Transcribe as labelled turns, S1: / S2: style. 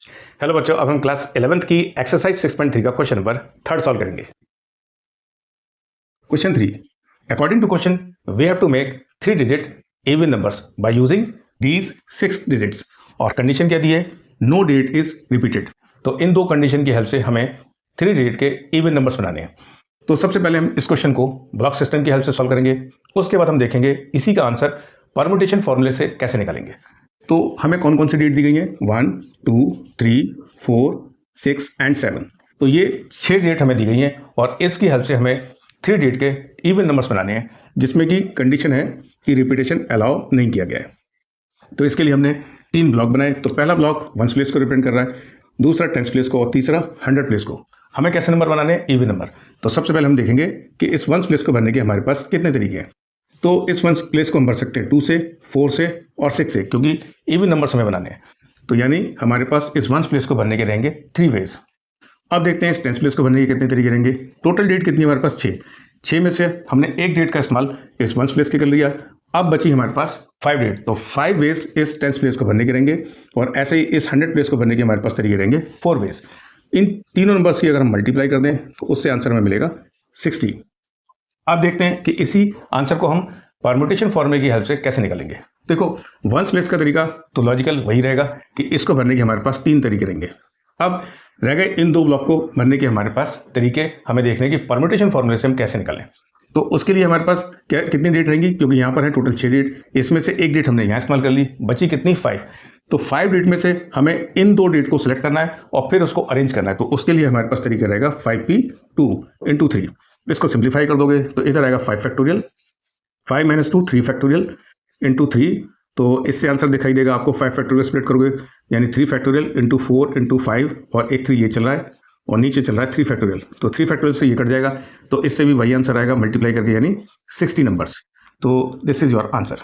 S1: Hello बच्चों, अब हम क्लास 11th की एक्सरसाइज 6.3 का क्वेश्चन नंबर 3 सॉल्व करेंगे। Question 3, according to question we have to make 3 digit even numbers by using these 6 digits. और condition क्या दी है? No digit is repeated. तो इन दो कंडीशन की हेल्प से हमें 3 डिजिट के इवन नंबर्स बनाने हैं। तो सबसे पहले हम इस क्वेश्चन को ब्लॉक सिस्टम की हेल्प से सॉल्व करेंगे। उसके बाद हम देखेंगे इसी का आंसर परमुटेशन फॉर्मूले से कैसे निकालेंगे। तो हमें कौन कौन सी डेट दी गई है? 1, 2, 3, 4, 6 एंड 7। तो ये 6 डेट हमें दी गई हैं और इसकी हेल्प से हमें 3 डेट के इवन नंबर्स बनाने हैं, जिसमें कि कंडीशन है कि रिपीटेशन अलाउ नहीं किया गया है। तो इसके लिए हमने 3 ब्लॉक बनाए। तो पहला ब्लॉक 1s प्लेस को रिप्रेजेंट कर रहा है, दूसरा 10s प्लेस को और तीसरा 100 प्लेस को। हमें कैसे नंबर बनाने हैं? Even number. तो सबसे पहले हम देखेंगे कि इस 1s प्लेस को भरने के हमारे पास कितने तरीके हैं। तो इस 1s प्लेस को हम भर सकते हैं 2 से, 4 से और 6 से, क्योंकि इवन नंबर्स हमें बनाने हैं। तो यानी हमारे पास इस 1s प्लेस को भरने के रहेंगे 3 वेज। अब देखते हैं इस 10s प्लेस को भरने के कितने तरीके रहेंगे। टोटल डेट कितनी है हमारे पास? 6 में से हमने एक डेट का इस्तेमाल इस 1s प्लेस के कर लिया। अब बची हमारे पास 5 डेट। तो 5 वेज इस 10s प्लेस को भरने के रहेंगे और ऐसे ही इस 100 प्लेस को भरने के हमारे पास तरीके रहेंगे 4 वेज। इन तीनों नंबर्स की अगर हम मल्टीप्लाई कर दें तो उससे आंसर हमें मिलेगा 60। अब देखते हैं कि इसी आंसर को हम परमुटेशन फॉर्मूले की हेल्प से कैसे निकालेंगे। देखो, 1s प्लेस का तरीका तो लॉजिकल वही रहेगा कि इसको भरने के हमारे पास 3 तरीके रहेंगे। अब रह गए इन 2 ब्लॉक को भरने के हमारे पास तरीके। हमें देखने की परमुटेशन फॉर्मूले से हम कैसे निकालें। तो उसके लिए हमारे पास कितनी डेट रहेंगी, क्योंकि यहाँ पर है टोटल 6 डेट, इसमें से एक डेट हमने यहाँ इस्तेमाल कर ली, बची कितनी? 5। तो 5 डेट में से हमें इन 2 डेट को सिलेक्ट करना है और फिर उसको अरेंज करना है। तो उसके लिए हमारे पास तरीका रहेगा 5p2 × 3। इसको सिंप्लीफाई कर दोगे तो इधर आएगा 5 फैक्टोरियल, 5 - 2 3 फैक्टोरियल × 3। तो इससे आंसर दिखाई देगा आपको। 5 फैक्टोरियल स्प्लिट करोगे यानी 3 फैक्टोरियल × 4 × 5 और एक 3 ये चल रहा है और नीचे चल रहा है 3 फैक्टोरियल। तो 3 फैक्टोरियल से ये कट जाएगा, तो इससे भी वही आंसर आएगा मल्टीप्लाई करके, यानी 60 नंबर्स। तो दिस इज योर आंसर।